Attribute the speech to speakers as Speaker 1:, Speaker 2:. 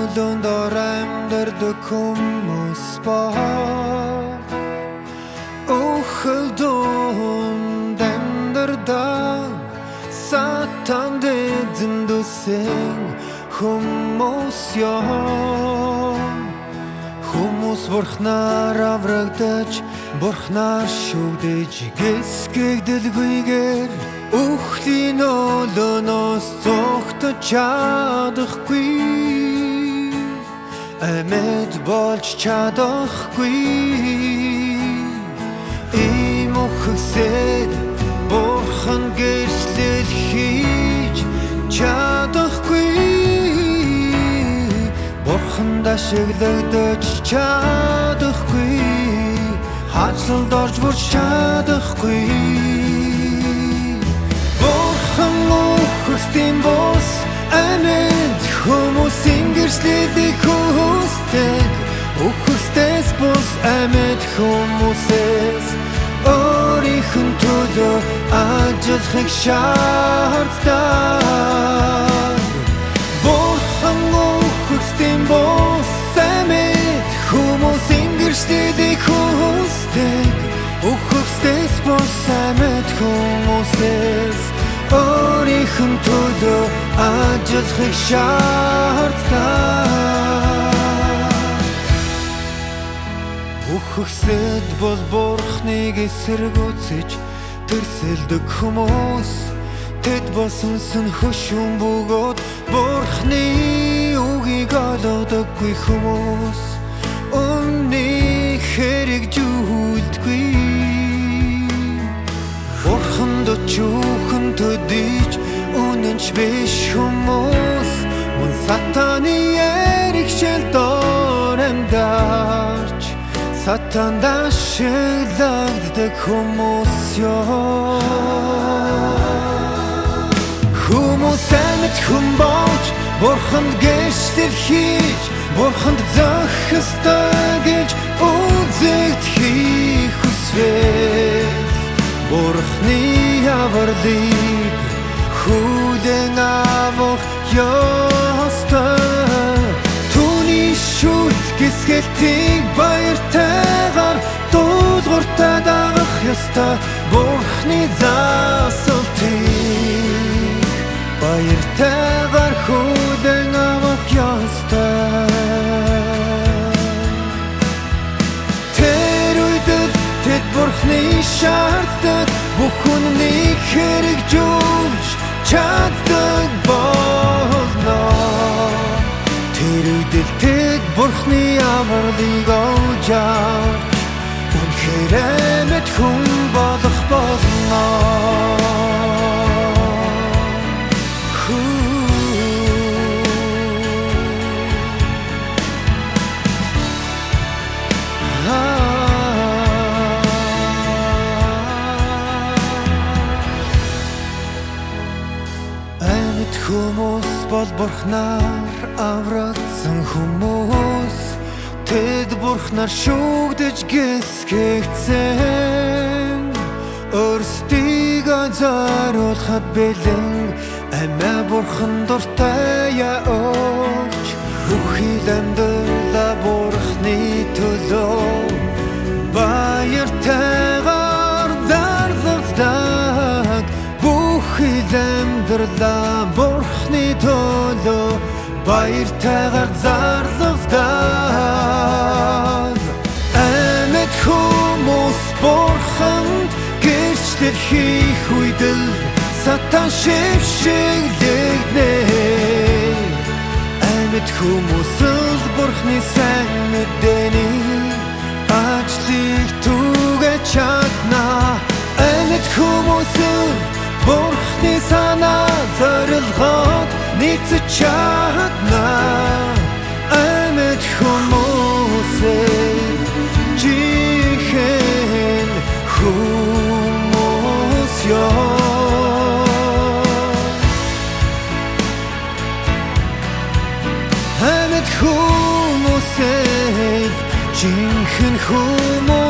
Speaker 1: nolondor амьдардаг хүмүүс боо Охолдон амьдардаг сатан дэзэн дөсөн хүмүүс ёо Хүмүүс бурхнаар аврагдаж бурхнаар шүгдэж гэсгэгдэлгүйгээр Өхлийн noloноос зогтож чадахгүй Амьд болж чадахгүй Ийм үхсэд бурхан гэрчлэл хийж чадахгүй Бурхан дашиглагдаж чадахгүй Хаалт орж бүрч чадахгүй Бурхан үхсдийн бус амьд хүмүүсийн гэрчлэлийг хүсдэг Үхсдээс бус амьд хүмүүсээс өөрийнх нь төлөө ажиллахыг шаарддаг Бурхан үхсдийн бус амьд хүмүүсийн гэрчлэлийг хүсдэг Үхсдээс бус амьд хүмүүсээс өөрийнх нь төлөө ажиллахыг шаарддаг Үхсэд бол бурхныг эсэргүүцэж тэрсэлдэг хүмүүс Тэд босонсон хөшүүн бөгөөд бурхны үгийг олгодоггүй хүмүүс Үнний хэрэгжүүлдэггүй Бурханд өчүүхэн төдийч үнэнч биш хүмүүс Мөн сатаны яригшэл доор амьдарч Сатан дашиглагддаг хүмүүс ёо Хүмүүс амьд хүн болж бурханд гэрчлэл хийж Бурханд зохистой гэж үзэгдэхийг хүсвэ Бурхны авралыг хүлээн авах ёстой Түүний шүт гисгэлтийг баяртайгаар дуулууртай дагах ёстой Бурхны заасалтыг баяртайгаар хүлээн авах ёстой Тэр үедээ тэд бурхны шаарддаг бүх үннийг хэрэгжүүлж чаддаг болно Тэр үедээ тэд бурхны авралыг олж авч үнэхээр амьд хүн болох болно Хүмүүс бол бурхнаар аврагдсан хүмүүс Тэд бурхнаар шүгдэж гисгэгдсэн Өөрсдийгөө зориулахад бэлэн Амиа бурхан дуртай яоч Бүхий амьдралаа бурхны төлөө Баяртайгаар зарлагдаг Бүхий амьдралаа бурхны төлөө Баяртайгаар зарлагдаг Амьд хүмүүс бурханд гэрчлэл хийх үед л Сатан шившиглэгдэнэ Амьд хүмүүс л бурхны сайн мэдээний ажлыг түгэж чадна Амьд хүмүүс л бурхны санаа зорилгоод нийцэж чадна Амьд хүмүүсээ жихэн хүмүүс ёо Амьд хүмүүсээ жихэн хүмүүс